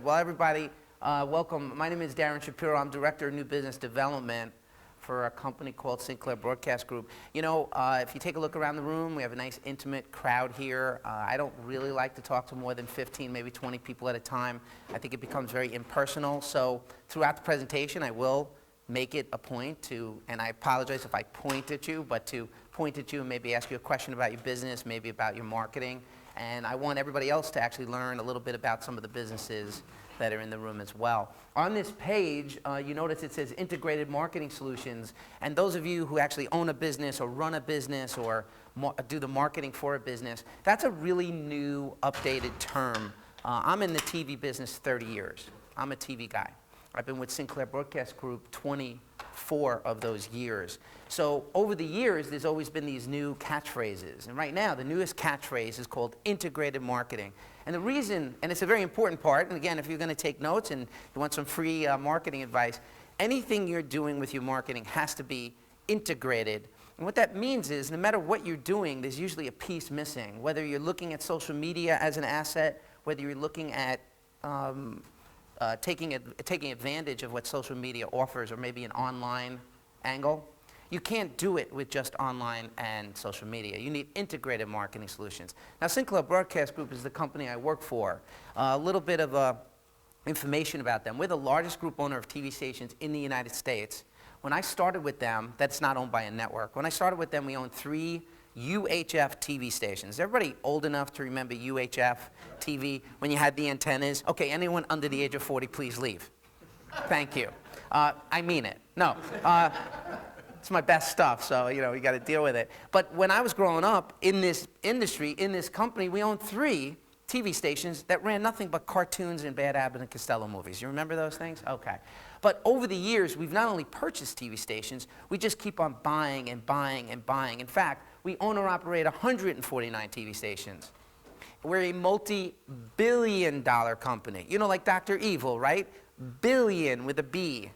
Well, everybody, welcome. My name is Darren Shapiro. I'm Director of New Business Development for a company called Sinclair Broadcast Group. You know, if you take a look around the room, we have a nice intimate crowd here. I don't really like to talk to more than 15, maybe 20 people at a time. I think it becomes very impersonal. So throughout the presentation, I will make it a point to, and I apologize if I point at you, but to point at you and maybe ask you a question about your business, maybe about your marketing. And I want everybody else to actually learn a little bit about some of the businesses that are in the room as well. On this page, you notice it says Integrated Marketing Solutions. And those of you who actually own a business or run a business or do the marketing for a business, that's a really new, updated term. I'm in the TV business 30 years. I'm a TV guy. I've been with Sinclair Broadcast Group 24 of those years. So over the years, there's always been these new catchphrases. And right now, the newest catchphrase is called integrated marketing. And the reason, and it's a very important part, and again, if you're going to take notes and you want some free marketing advice, anything you're doing with your marketing has to be integrated. And what that means is no matter what you're doing, there's usually a piece missing. Whether you're looking at social media as an asset, whether you're looking at taking advantage of what social media offers or maybe an online angle, you can't do it with just online and social media. You need integrated marketing solutions. Now, Sinclair Broadcast Group is the company I work for. A little bit of information about them. We're the largest group owner of TV stations in the United States. When I started with them, that's not owned by a network. When I started with them, we owned 3 UHF TV stations. Is everybody old enough to remember UHF TV when you had the antennas? Okay, anyone under the age of 40, please leave. Thank you. I mean it. No. It's my best stuff, so you know, you got to deal with it. But when I was growing up in this industry, in this company, we owned 3 TV stations that ran nothing but cartoons and Bad Abbott and Costello movies. You remember those things? Okay. But over the years, we've not only purchased TV stations, we just keep on buying and buying and buying. In fact, we own or operate 149 TV stations. We're a multi-billion-dollar company. You know, like Dr. Evil, right? Billion with a B.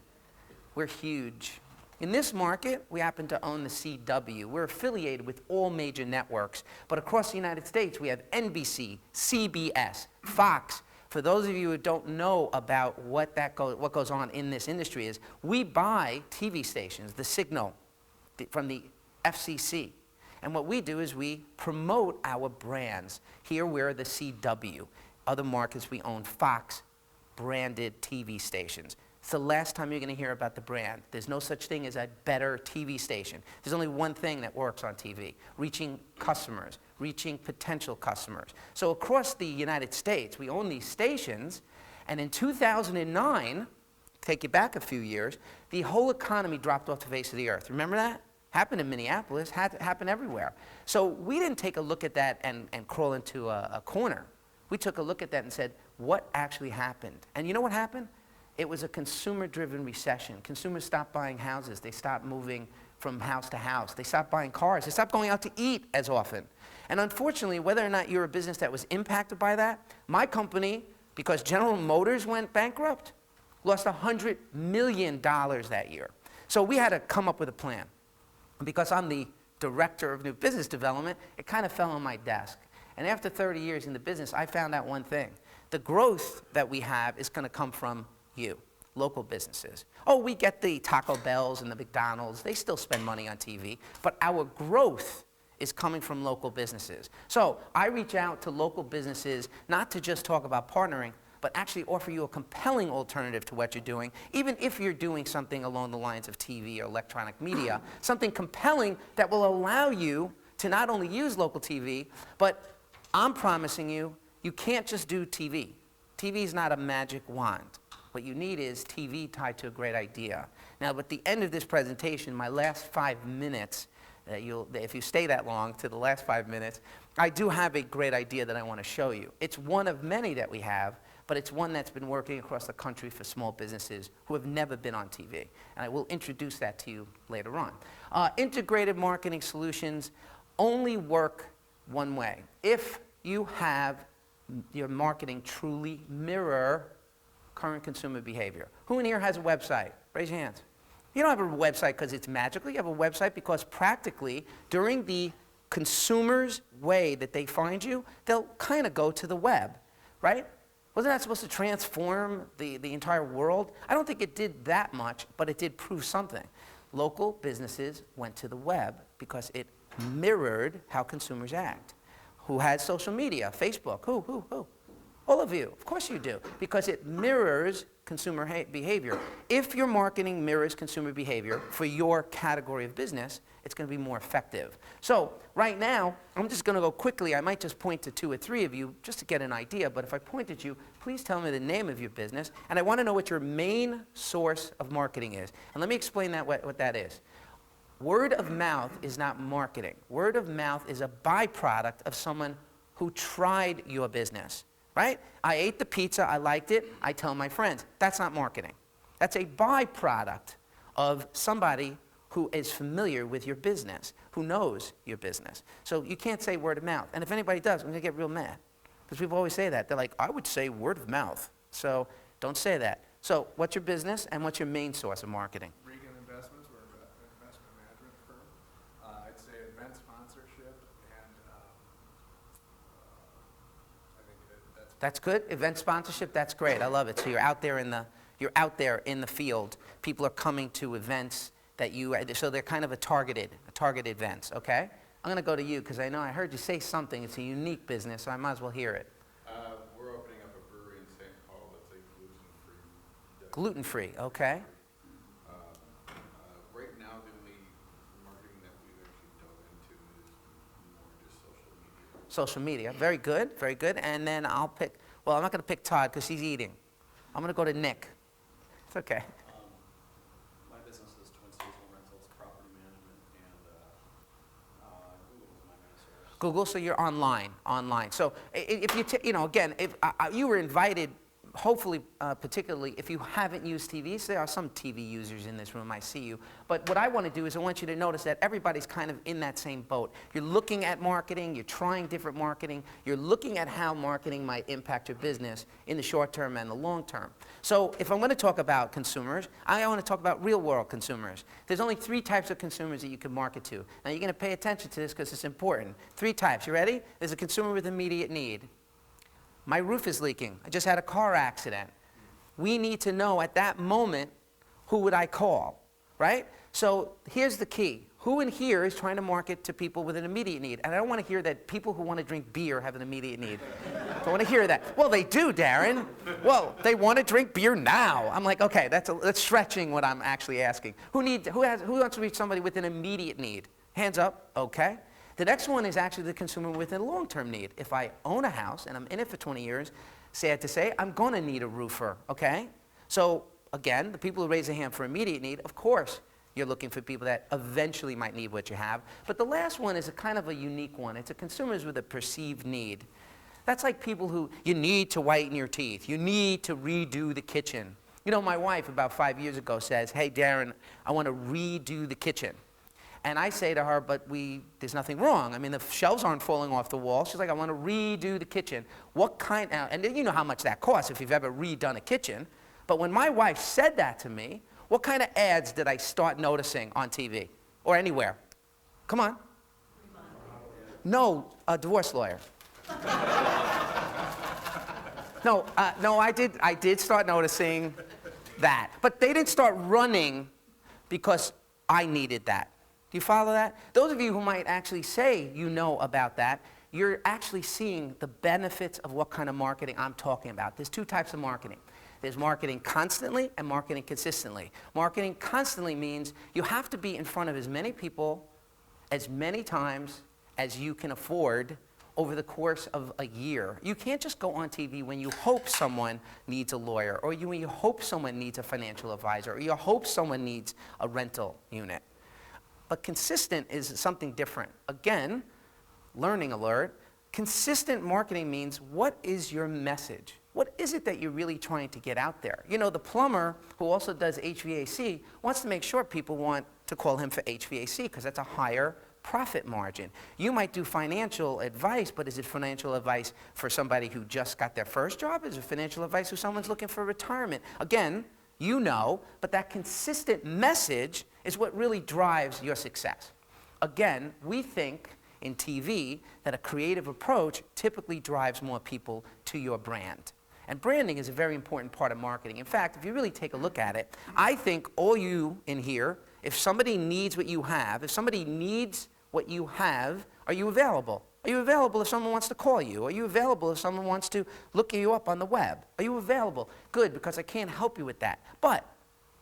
We're huge. In this market, we happen to own the CW. We're affiliated with all major networks. But across the United States, we have NBC, CBS, Fox. For those of you who don't know about what goes on in this industry is, we buy TV stations, the signal from the FCC. And what we do is we promote our brands. Here we're the CW. Other markets, we own Fox branded TV stations. It's the last time you're going to hear about the brand. There's no such thing as a better TV station. There's only one thing that works on TV, reaching customers, reaching potential customers. So across the United States, we own these stations, and in 2009, take you back a few years, the whole economy dropped off the face of the earth. Remember that? Happened in Minneapolis, happened everywhere. So we didn't take a look at that and crawl into a corner. We took a look at that and said, what actually happened? And you know what happened? It was a consumer-driven recession. Consumers stopped buying houses. They stopped moving from house to house. They stopped buying cars. They stopped going out to eat as often. And unfortunately, whether or not you're a business that was impacted by that, my company, because General Motors went bankrupt, lost $100 million that year. So we had to come up with a plan. Because I'm the Director of New Business Development, it kind of fell on my desk. And after 30 years in the business, I found out one thing. The growth that we have is going to come from you, local businesses. Oh, we get the Taco Bells and the McDonald's. They still spend money on TV. But our growth is coming from local businesses. So I reach out to local businesses not to just talk about partnering, but actually offer you a compelling alternative to what you're doing, even if you're doing something along the lines of TV or electronic media, something compelling that will allow you to not only use local TV, but I'm promising you, you can't just do TV. TV is not a magic wand. What you need is TV tied to a great idea. Now, at the end of this presentation, my last 5 minutes, if you stay that long to the last 5 minutes, I do have a great idea that I want to show you. It's one of many that we have, but it's one that's been working across the country for small businesses who have never been on TV. And I will introduce that to you later on. Integrated marketing solutions only work one way. If you have your marketing truly mirror current consumer behavior. Who in here has a website? Raise your hands. You don't have a website because it's magical. You have a website because practically during the consumer's way that they find you, they'll kind of go to the web, right? Wasn't that supposed to transform the entire world? I don't think it did that much, but it did prove something. Local businesses went to the web because it mirrored how consumers act. Who has social media? Facebook. Who? All of you. Of course you do. Because it mirrors consumer behavior. If your marketing mirrors consumer behavior for your category of business, it's going to be more effective. So right now, I'm just going to go quickly. I might just point to 2 or 3 of you just to get an idea. But if I point at you, please tell me the name of your business. And I want to know what your main source of marketing is. And let me explain that what that is. Word of mouth is not marketing. Word of mouth is a byproduct of someone who tried your business, right? I ate the pizza, I liked it, I tell my friends. That's not marketing. That's a byproduct of somebody who is familiar with your business, who knows your business. So you can't say word of mouth. And if anybody does, I'm going to get real mad. Because people always say that. They're like, I would say word of mouth. So don't say that. So what's your business and what's your main source of marketing? Investment management firm. I'd say event sponsorship, and I think that's good. Event sponsorship, that's great. I love it. So you're out there in the field. People are coming to events that so they're kind of targeted events. Okay. I'm going to go to you because I know I heard you say something. It's a unique business, so I might as well hear it. We're opening up a brewery in St. Paul that's a gluten-free. Gluten-free. Okay. Right now, the only marketing that we've actually dove into is more just social media. Social media. Very good. Very good. And then I'll pick, well, I'm not going to pick Todd because he's eating. I'm going to go to Nick. It's okay. My business is Twin Cities Home Rentals, property management, and Google is my main source. Google, so you're online. So if you, again, if you were invited, hopefully, particularly if you haven't used TVs, there are some TV users in this room, I see you. But what I want to do is I want you to notice that everybody's kind of in that same boat. You're looking at marketing, you're trying different marketing, you're looking at how marketing might impact your business in the short term and the long term. So if I'm going to talk about consumers, I want to talk about real world consumers. There's only 3 types of consumers that you can market to. Now you're going to pay attention to this because it's important. 3 types, you ready? There's a consumer with immediate need. My roof is leaking. I just had a car accident. We need to know at that moment, who would I call, right? So here's the key. Who in here is trying to market to people with an immediate need? And I don't want to hear that people who want to drink beer have an immediate need. Don't want to hear that. Well, they do, Darren. Well, they want to drink beer now. I'm like, okay, that's stretching what I'm actually asking. Who wants to reach somebody with an immediate need? Hands up, okay. The next one is actually the consumer with a long-term need. If I own a house and I'm in it for 20 years, sad to say, I'm going to need a roofer, okay? So again, the people who raise their hand for immediate need, of course, you're looking for people that eventually might need what you have. But the last one is a kind of a unique one. It's a consumers with a perceived need. That's like people who, you need to whiten your teeth. You need to redo the kitchen. You know, my wife about 5 years ago says, hey, Darren, I want to redo the kitchen. And I say to her, but there's nothing wrong. I mean, the shelves aren't falling off the wall. She's like, I want to redo the kitchen. What kind, and you know how much that costs if you've ever redone a kitchen. But when my wife said that to me, what kind of ads did I start noticing on TV or anywhere? Come on. No, a divorce lawyer. No, I did start noticing that. But they didn't start running because I needed that. Do you follow that? Those of you who might actually say you know about that, you're actually seeing the benefits of what kind of marketing I'm talking about. There's 2 types of marketing. There's marketing constantly and marketing consistently. Marketing constantly means you have to be in front of as many people as many times as you can afford over the course of a year. You can't just go on TV when you hope someone needs a lawyer, or when you hope someone needs a financial advisor, or you hope someone needs a rental unit. But consistent is something different. Again, learning alert, consistent marketing means what is your message? What is it that you're really trying to get out there? You know, the plumber who also does HVAC wants to make sure people want to call him for HVAC because that's a higher profit margin. You might do financial advice, but is it financial advice for somebody who just got their first job? Is it financial advice for someone's looking for retirement? Again, you know, but that consistent message is what really drives your success. Again, we think in TV that a creative approach typically drives more people to your brand. And branding is a very important part of marketing. In fact, if you really take a look at it, I think all you in here, if somebody needs what you have, are you available? Are you available if someone wants to call you? Are you available if someone wants to look you up on the web? Are you available? Good, because I can't help you with that. But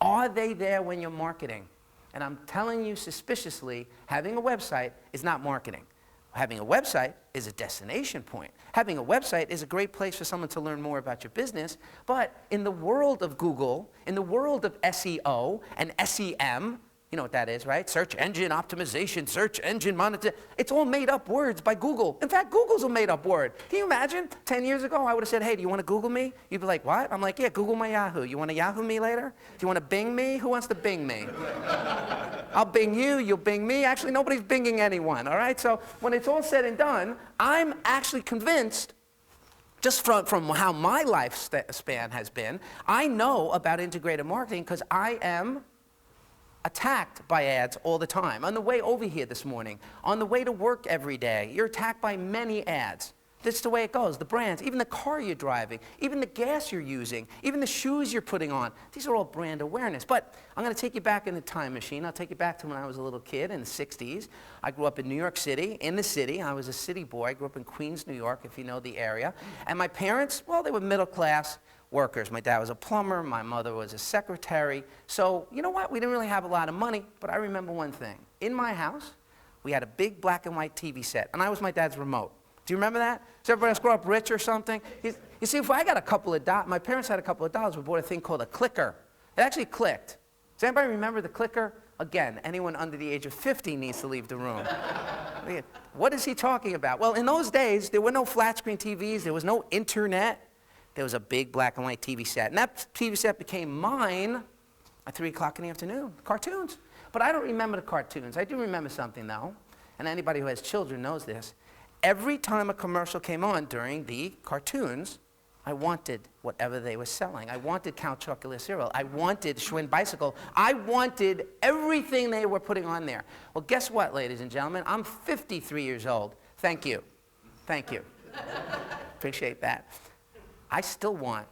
are they there when you're marketing? And I'm telling you suspiciously, having a website is not marketing. Having a website is a destination point. Having a website is a great place for someone to learn more about your business. But in the world of Google, in the world of SEO and SEM, you know what that is, right? Search engine optimization, search engine monetization. It's all made up words by Google. In fact, Google's a made up word. Can you imagine? 10 years ago, I would have said, hey, do you want to Google me? You'd be like, what? I'm like, yeah, Google my Yahoo. You want to Yahoo me later? Do you want to Bing me? Who wants to Bing me? I'll Bing you, you'll Bing me. Actually, nobody's Binging anyone, all right? So when it's all said and done, I'm actually convinced, just from how my lifespan has been, I know about integrated marketing because I am attacked by ads all the time. On the way over here this morning, on the way to work every day, you're attacked by many ads. That's the way it goes. The brands, even the car you're driving, even the gas you're using, even the shoes you're putting on. These are all brand awareness. But I'm going to take you back in the time machine. I'll take you back to when I was a little kid in the 60s. I grew up in New York City, in the city. I was a city boy. I grew up in Queens, New York, if you know the area. And my parents, well, they were middle class workers. My dad was a plumber. My mother was a secretary. So, you know what? We didn't really have a lot of money, but I remember one thing. In my house, we had a big black and white TV set, and I was my dad's remote. Do you remember that? Does everybody else grow up rich or something? You see, if I got a couple of dollars, my parents had a couple of dollars, we bought a thing called a clicker. It actually clicked. Does anybody remember the clicker? Again, anyone under the age of 50 needs to leave the room. What is he talking about? Well, in those days, there were no flat screen TVs, there was no internet. There was a big black and white TV set. And that TV set became mine at 3 o'clock in the afternoon, cartoons. But I don't remember the cartoons. I do remember something, though, and anybody who has children knows this. Every time a commercial came on during the cartoons, I wanted whatever they were selling. I wanted Count Chocula cereal. I wanted Schwinn bicycle. I wanted everything they were putting on there. Well, guess what, ladies and gentlemen? I'm 53 years old. Thank you. Thank you. Appreciate that. I still want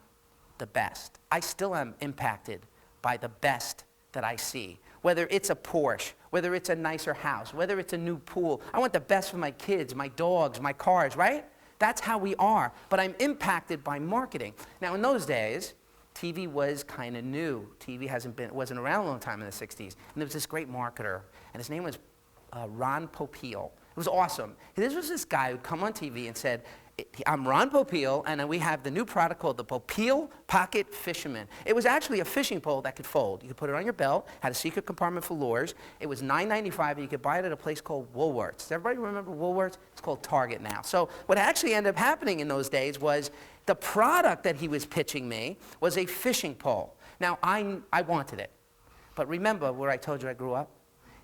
the best. I still am impacted by the best that I see. Whether it's a Porsche, whether it's a nicer house, whether it's a new pool. I want the best for my kids, my dogs, my cars, right? That's how we are. But I'm impacted by marketing. Now, in those days, TV was kind of new. TV wasn't around a long time in the 60s. And there was this great marketer, and his name was Ron Popeil. It was awesome. This was this guy who'd come on TV and said, I'm Ron Popeil, and we have the new product called the Popeil Pocket Fisherman. It was actually a fishing pole that could fold. You could put it on your belt, had a secret compartment for lures. It was $9.95, and you could buy it at a place called Woolworths. Does everybody remember Woolworths? It's called Target now. So what actually ended up happening in those days was the product that he was pitching me was a fishing pole. Now, I wanted it. But remember where I told you I grew up?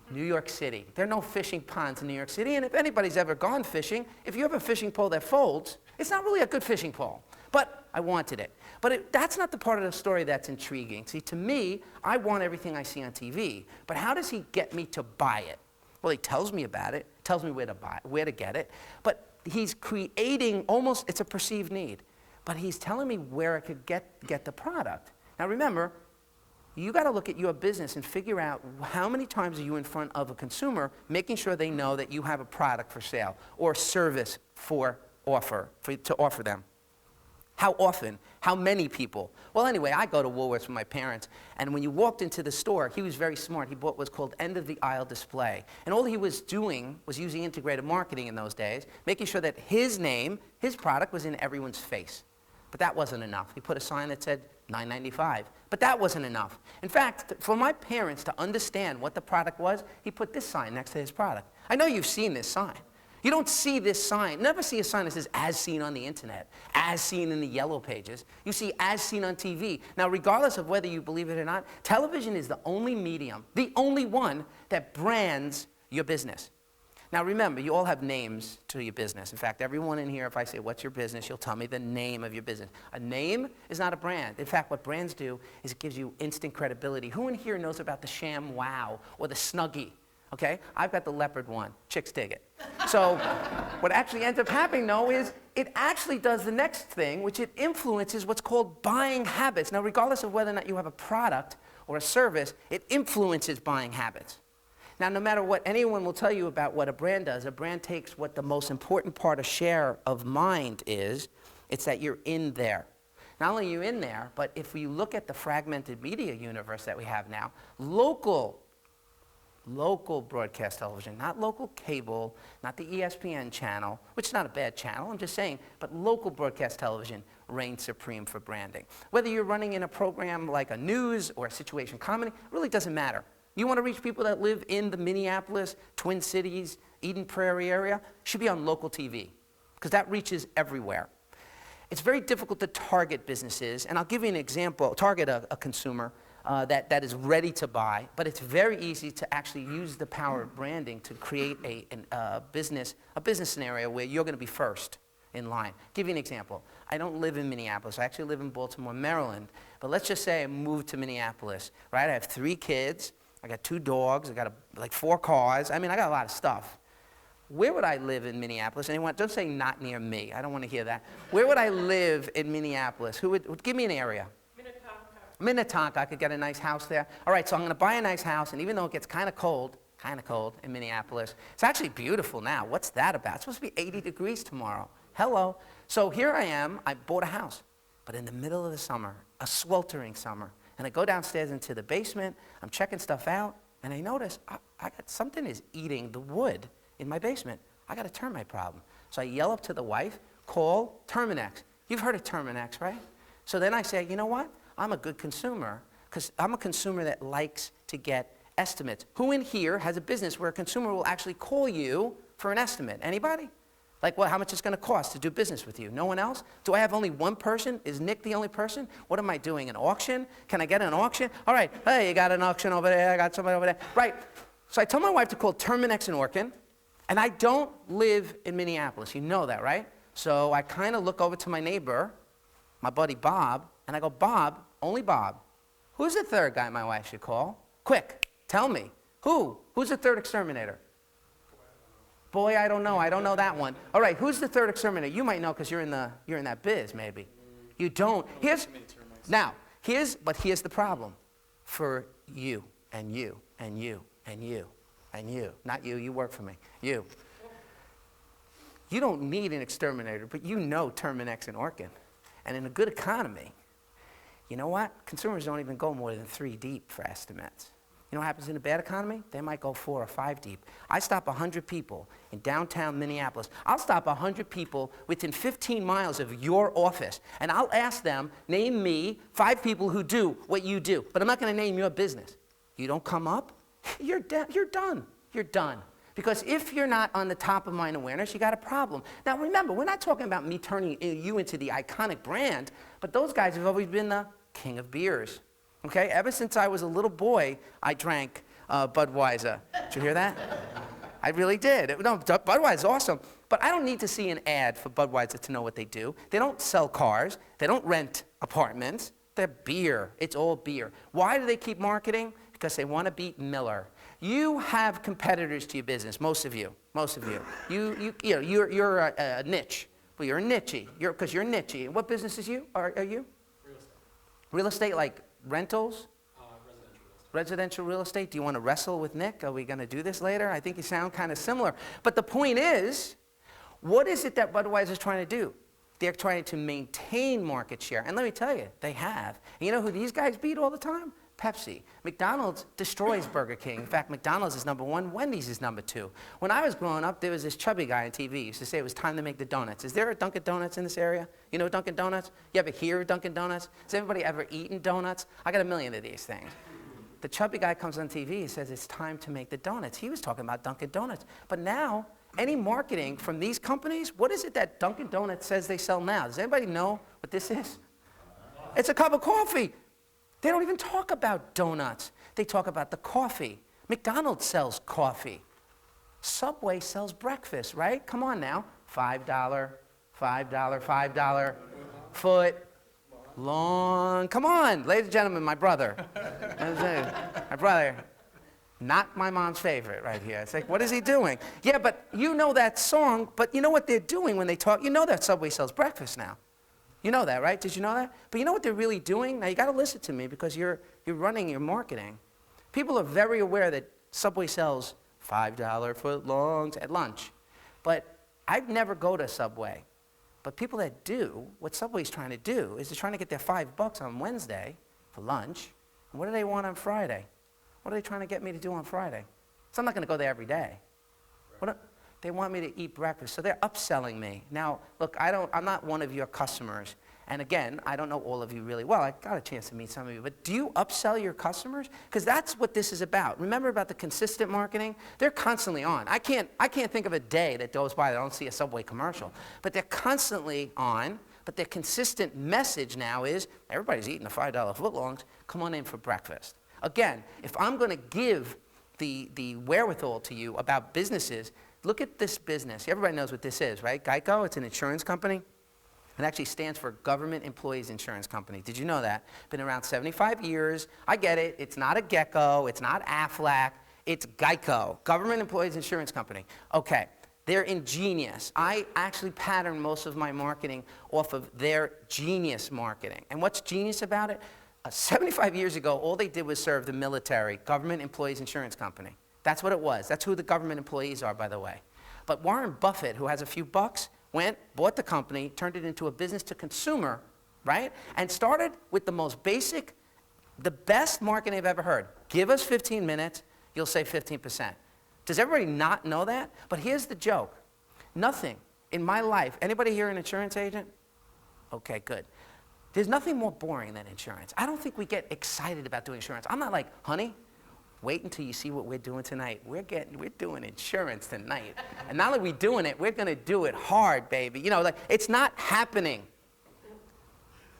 New York City. There are no fishing ponds in New York City, and if anybody's ever gone fishing, if you have a fishing pole that folds, it's not really a good fishing pole. But I wanted it. But that's not the part of the story that's intriguing. See, to me, I want everything I see on TV, but how does he get me to buy it? Well, he tells me about it, tells me where to get it, but he's creating almost, it's a perceived need, but he's telling me where I could get the product. Now remember, you got to look at your business and figure out how many times are you in front of a consumer, making sure they know that you have a product for sale or service to offer them. How often? How many people? Well, anyway, I go to Woolworths with my parents, and when you walked into the store, he was very smart. He bought what's called end-of-the-aisle display. And all he was doing was using integrated marketing in those days, making sure that his name, his product, was in everyone's face. But that wasn't enough. He put a sign that said $9.95. But that wasn't enough. In fact, for my parents to understand what the product was, he put this sign next to his product. I know you've seen this sign. You don't see this sign. Never see a sign that says as seen on the internet, as seen in the yellow pages. You see as seen on TV. Now, regardless of whether you believe it or not, television is the only medium, the only one that brands your business. Now remember, you all have names to your business. In fact, everyone in here, if I say, what's your business, you'll tell me the name of your business. A name is not a brand. In fact, what brands do is it gives you instant credibility. Who in here knows about the Sham Wow or the Snuggie? Okay, I've got the leopard one. Chicks dig it. So what actually ends up happening, though, is it actually does the next thing, which it influences what's called buying habits. Now, regardless of whether or not you have a product or a service, it influences buying habits. Now, no matter what anyone will tell you about what a brand does, a brand takes what the most important part of share of mind is. It's that you're in there. Not only are you in there, but if we look at the fragmented media universe that we have now, local broadcast television, not local cable, not the ESPN channel, which is not a bad channel, I'm just saying, but local broadcast television reigns supreme for branding. Whether you're running in a program like a news or a situation comedy, it really doesn't matter. You want to reach people that live in the Minneapolis, Twin Cities, Eden Prairie area, should be on local TV, because that reaches everywhere. It's very difficult to target businesses, and I'll give you an example, target a consumer that is ready to buy, but it's very easy to actually use the power of branding to create a business scenario where you're going to be first in line. Give you an example. I don't live in Minneapolis. I actually live in Baltimore, Maryland, but let's just say I moved to Minneapolis, right? I have 3 kids, I got 2 dogs, I got like 4 cars. I mean, I got a lot of stuff. Where would I live in Minneapolis? Anyone? Don't say not near me. I don't want to hear that. Where would I live in Minneapolis? Who would give me an area? Minnetonka. I could get a nice house there. All right, so I'm going to buy a nice house, and even though it gets kind of cold in Minneapolis, it's actually beautiful now. What's that about? It's supposed to be 80 degrees tomorrow. Hello. So here I am. I bought a house, but in the middle of the summer, a sweltering summer, and I go downstairs into the basement. I'm checking stuff out, and I notice I got something is eating the wood in my basement. I got a termite problem. So I yell up to the wife, call Terminex. You've heard of Terminex, right? So then I say, you know what? I'm a good consumer, because I'm a consumer that likes to get estimates. Who in here has a business where a consumer will actually call you for an estimate? Anybody? Like, well, how much it's going to cost to do business with you? No one else? Do I have only one person? Is Nick the only person? What am I doing, an auction? Can I get an auction? All right, hey, you got an auction over there, I got somebody over there. Right, so I told my wife to call Terminex in Orkin, and I don't live in Minneapolis. You know that, right? So I kind of look over to my neighbor, my buddy Bob, and I go, Bob, only Bob, who's the third guy my wife should call? Quick, tell me. Who's the third exterminator? Boy, I don't know. I don't know that one. All right, who's the third exterminator? You might know because you're in that biz, maybe. You don't. Here's the problem for you and you and you and you and you. Not you. You work for me. You. You don't need an exterminator, but you know Terminex and Orkin. And in a good economy, you know what? Consumers don't even go more than 3 deep for estimates. You know what happens in a bad economy? They might go 4 or 5 deep. I stop 100 people in downtown Minneapolis. I'll stop 100 people within 15 miles of your office, and I'll ask them, name me 5 people who do what you do. But I'm not going to name your business. You don't come up, you're done. You're done. Because if you're not on the top of mind awareness, you got a problem. Now remember, we're not talking about me turning you into the iconic brand, but those guys have always been the king of beers. Okay, ever since I was a little boy, I drank Budweiser. Did you hear that? I really did. No, Budweiser is awesome. But I don't need to see an ad for Budweiser to know what they do. They don't sell cars. They don't rent apartments. They're beer. It's all beer. Why do they keep marketing? Because they want to beat Miller. You have competitors to your business, most of you. You're a niche. Well, you're a niche-y. Because you're niche-y. What businesses are you? Real estate. Real estate, like rentals? Residential real estate. Residential real estate? Do you want to wrestle with Nick? Are we going to do this later? I think you sound kind of similar. But the point is, what is it that Budweiser is trying to do? They're trying to maintain market share. And let me tell you, they have. And you know who these guys beat all the time? Pepsi. McDonald's destroys Burger King. In fact, McDonald's is #1, Wendy's is #2. When I was growing up, there was this chubby guy on TV. He used to say it was time to make the donuts. Is there a Dunkin' Donuts in this area? You know Dunkin' Donuts? You ever hear of Dunkin' Donuts? Has anybody ever eaten donuts? I got a million of these things. The chubby guy comes on TV, he says it's time to make the donuts. He was talking about Dunkin' Donuts. But now, any marketing from these companies, what is it that Dunkin' Donuts says they sell now? Does anybody know what this is? It's a cup of coffee. They don't even talk about donuts. They talk about the coffee. McDonald's sells coffee. Subway sells breakfast, right? Come on now. $5 foot long. Come on, ladies and gentlemen, my brother. My brother. Not my mom's favorite right here. It's like, what is he doing? Yeah, but you know that song, but you know what they're doing when they talk? You know that Subway sells breakfast now. You know that, right? Did you know that? But you know what they're really doing? Now, you got to listen to me because you're running your marketing. People are very aware that Subway sells $5 footlongs at lunch. But I'd never go to Subway. But people that do, what Subway's trying to do is they're trying to get their $5 on Wednesday for lunch. And what do they want on Friday? What are they trying to get me to do on Friday? So I'm not going to go there every day. They want me to eat breakfast, so they're upselling me. Now, look, I'm not one of your customers. And again, I don't know all of you really well. I got a chance to meet some of you. But do you upsell your customers? Because that's what this is about. Remember about the consistent marketing? They're constantly on. I can't think of a day that goes by that I don't see a Subway commercial. But they're constantly on. But their consistent message now is, everybody's eating the $5 footlongs. Come on in for breakfast. Again, if I'm going to give the wherewithal to you about businesses, look at this business. Everybody knows what this is, right? Geico, it's an insurance company. It actually stands for Government Employees Insurance Company. Did you know that? Been around 75 years. I get it. It's not a Gecko. It's not Aflac. It's Geico, Government Employees Insurance Company. Okay, they're ingenious. I actually pattern most of my marketing off of their genius marketing. And what's genius about it? 75 years ago, all they did was serve the military, Government Employees Insurance Company. That's what it was. That's who the government employees are, by the way. But Warren Buffett, who has a few bucks, went, bought the company, turned it into a business to consumer, right? And started with the most basic, the best marketing I've ever heard. Give us 15 minutes, you'll save 15%. Does everybody not know that? But here's the joke. Nothing in my life, anybody here an insurance agent? Okay, good. There's nothing more boring than insurance. I don't think we get excited about doing insurance. I'm not like, honey, wait until you see what we're doing tonight. We're doing insurance tonight. And not only are we doing it, we're going to do it hard, baby. You know, like, it's not happening.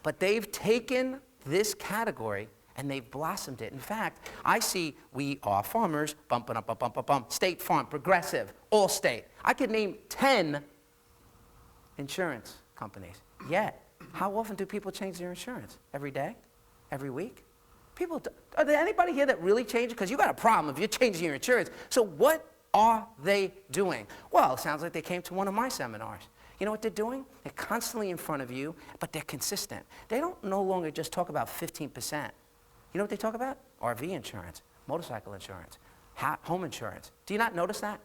But they've taken this category and they've blossomed it. In fact, I see We Are Farmers, bumping up, State Farm, Progressive, Allstate. I could name 10 insurance companies. Yet, how often do people change their insurance? Every day? Every week? Are there anybody here that really changes? Because you got a problem if you're changing your insurance. So what are they doing? Well, it sounds like they came to one of my seminars. You know what they're doing? They're constantly in front of you, but they're consistent. They don't no longer just talk about 15%. You know what they talk about? RV insurance, motorcycle insurance, home insurance. Do you not notice that?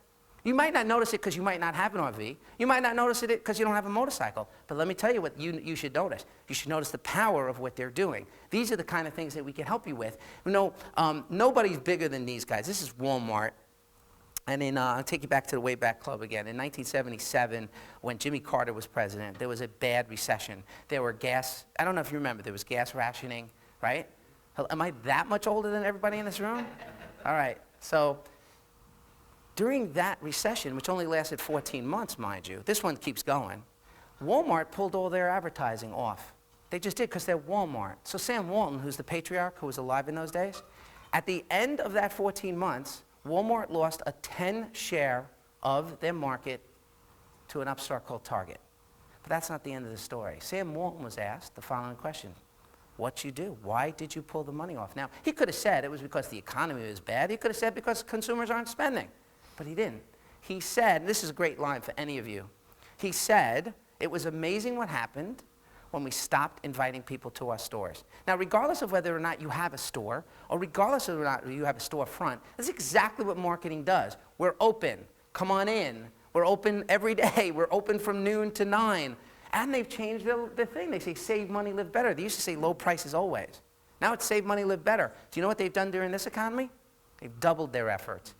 You might not notice it because you might not have an RV. You might not notice it because you don't have a motorcycle. But let me tell you what you should notice. You should notice the power of what they're doing. These are the kind of things that we can help you with. You know, nobody's bigger than these guys. This is Walmart. And I'll take you back to the Wayback Club again. In 1977, when Jimmy Carter was president, there was a bad recession. There were I don't know if you remember, there was gas rationing, right? Am I that much older than everybody in this room? All right, so during that recession, which only lasted 14 months, mind you, this one keeps going, Walmart pulled all their advertising off. They just did because they're Walmart. So Sam Walton, who's the patriarch who was alive in those days, at the end of that 14 months, Walmart lost a 10 share of their market to an upstart called Target. But that's not the end of the story. Sam Walton was asked the following question: what'd you do? Why did you pull the money off? Now, he could have said it was because the economy was bad. He could have said because consumers aren't spending. But he didn't. He said, and this is a great line for any of you, he said, it was amazing what happened when we stopped inviting people to our stores. Now, regardless of whether or not you have a store, or regardless of whether or not you have a storefront, that's exactly what marketing does. We're open. Come on in. We're open every day. We're open from noon to 9. And they've changed the thing. They say save money, live better. They used to say low prices always. Now it's save money, live better. Do you know what they've done during this economy? They've doubled their efforts.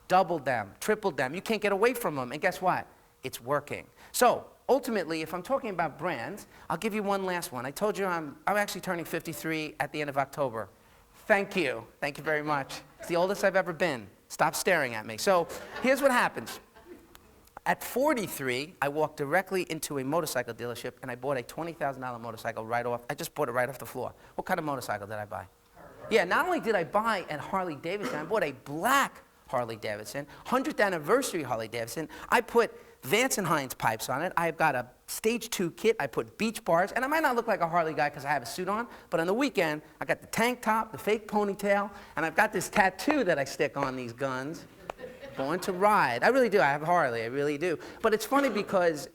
Doubled them, tripled them. You can't get away from them. And guess what? It's working. So ultimately, if I'm talking about brands, I'll give you one last one. I told you I'm actually turning 53 at the end of October. Thank you. Thank you very much. It's the oldest I've ever been. Stop staring at me. So here's what happens. At 43, I walked directly into a motorcycle dealership and I bought a $20,000 motorcycle right off. I just bought it right off the floor. What kind of motorcycle did I buy? Yeah, not only did I buy a Harley Davidson, I bought a black Harley Davidson, 100th anniversary Harley Davidson. I put Vance and Hines pipes on it. I've got a stage 2 kit. I put beach bars, and I might not look like a Harley guy because I have a suit on, but on the weekend, I got the tank top, the fake ponytail, and I've got this tattoo that I stick on these guns. Born to ride. I really do. I have a Harley. I really do. But it's funny because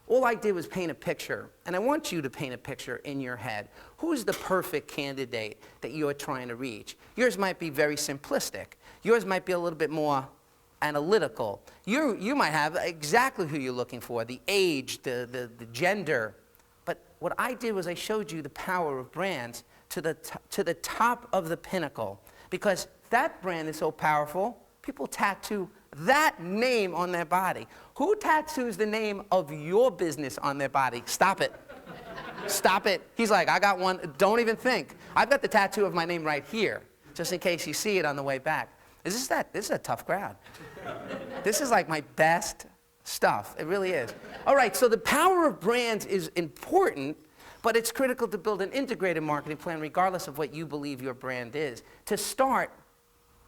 all I did was paint a picture, and I want you to paint a picture in your head. Who's the perfect candidate that you're trying to reach? Yours might be very simplistic. Yours might be a little bit more analytical. You might have exactly who you're looking for, the age, the gender. But what I did was I showed you the power of brands to the top of the pinnacle. Because that brand is so powerful, people tattoo that name on their body. Who tattoos the name of your business on their body? Stop it. Stop it. He's like, I got one. Don't even think. I've got the tattoo of my name right here, just in case you see it on the way back. This is a tough crowd. This is like my best stuff. It really is. All right, so the power of brands is important, but it's critical to build an integrated marketing plan regardless of what you believe your brand is. To start,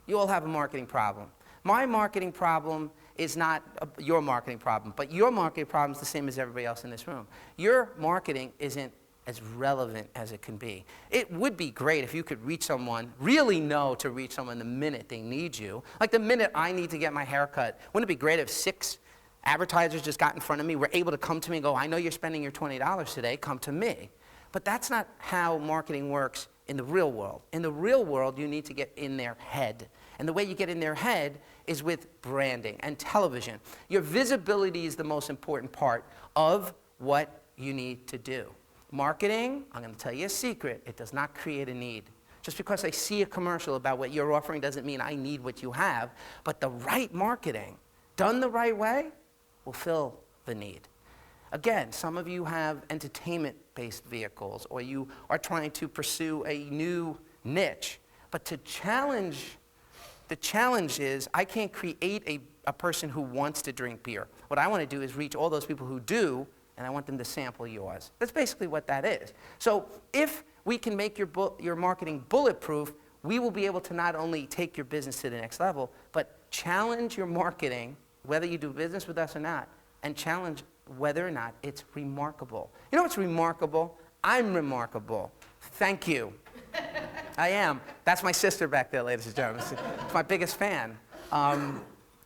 you all have a marketing problem. My marketing problem is not your marketing problem, but your marketing problem is the same as everybody else in this room. Your marketing isn't as relevant as it can be. It would be great if you could reach someone, really know to reach someone the minute they need you. Like the minute I need to get my hair cut, wouldn't it be great if 6 advertisers just got in front of me, were able to come to me and go, I know you're spending your $20 today, come to me. But that's not how marketing works in the real world. In the real world, you need to get in their head. And the way you get in their head is with branding and television. Your visibility is the most important part of what you need to do. Marketing, I'm going to tell you a secret, it does not create a need. Just because I see a commercial about what you're offering doesn't mean I need what you have, but the right marketing, done the right way, will fill the need. Again, some of you have entertainment-based vehicles, or you are trying to pursue a new niche, but the challenge is I can't create a person who wants to drink beer. What I want to do is reach all those people who do, and I want them to sample yours. That's basically what that is. So if we can make your marketing bulletproof, we will be able to not only take your business to the next level, but challenge your marketing, whether you do business with us or not, and challenge whether or not it's remarkable. You know what's remarkable? I'm remarkable. Thank you. I am. That's my sister back there, ladies and gentlemen. It's my biggest fan.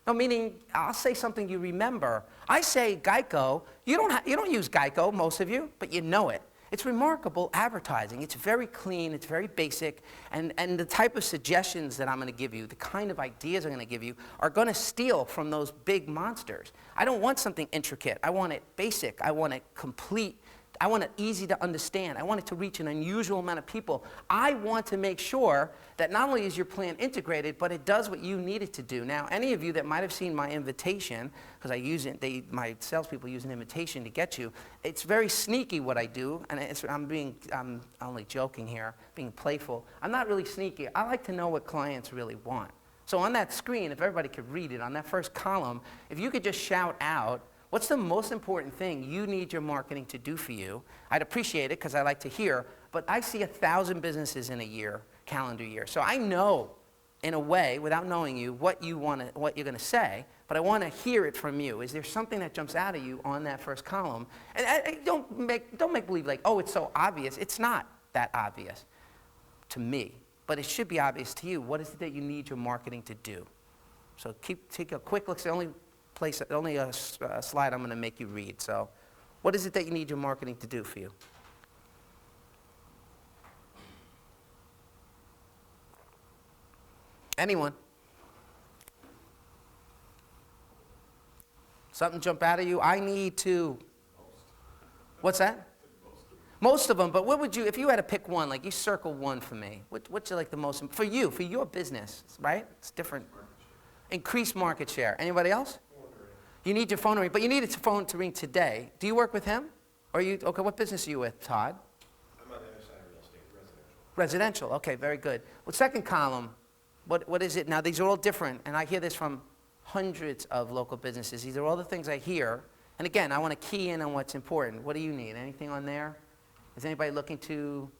No, meaning I'll say something you remember. I say Geico. You don't use Geico, most of you, but you know it. It's remarkable advertising. It's very clean. It's very basic. And the type of suggestions that I'm going to give you, the kind of ideas I'm going to give you, are going to steal from those big monsters. I don't want something intricate. I want it basic. I want it complete. I want it easy to understand. I want it to reach an unusual amount of people. I want to make sure that not only is your plan integrated, but it does what you need it to do. Now, any of you that might have seen my invitation, because I use it, my salespeople use an invitation to get you, it's very sneaky what I do, and I'm only joking here, being playful. I'm not really sneaky. I like to know what clients really want. So on that screen, if everybody could read it, on that first column, if you could just shout out, what's the most important thing you need your marketing to do for you? I'd appreciate it because I like to hear, but I see 1,000 businesses in a year, calendar year. So I know, in a way, without knowing you, what you're going to say, but I want to hear it from you. Is there something that jumps out at you on that first column? And don't make believe like, oh, it's so obvious. It's not that obvious to me, but it should be obvious to you. What is it that you need your marketing to do? So take a quick look. It's the only slide I'm going to make you read. So what is it that you need your marketing to do for you? Anyone? Something jump out at you? I need to. What's that? Most of them, but what would you, if you had to pick one, like you circle one for me, what's like the most, for you, for your business, right? It's different. Increase market share. Anybody else? You need your phone to ring, but you need your phone to ring today. Do you work with him? Or okay, what business are you with, Todd? I'm on the other side of real estate, residential. Residential, okay, very good. Well, second column, what is it? Now, these are all different, and I hear this from hundreds of local businesses. These are all the things I hear. And again, I want to key in on what's important. What do you need? Anything on there? Is anybody looking to?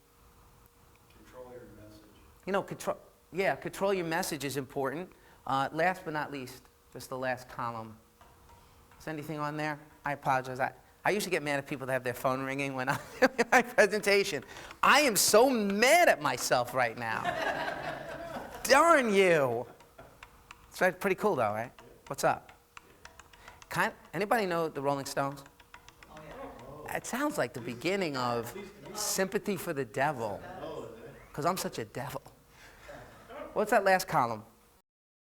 Control your message. You know, control your message is important. Last but not least, just the last column. Is anything on there? I apologize. I used to get mad at people that have their phone ringing when I'm doing my presentation. I am so mad at myself right now. Darn you. It's right, pretty cool though, right? What's up? Anybody know the Rolling Stones? Oh, yeah. It sounds like the beginning of Sympathy for the Devil. Because I'm such a devil. What's that last column?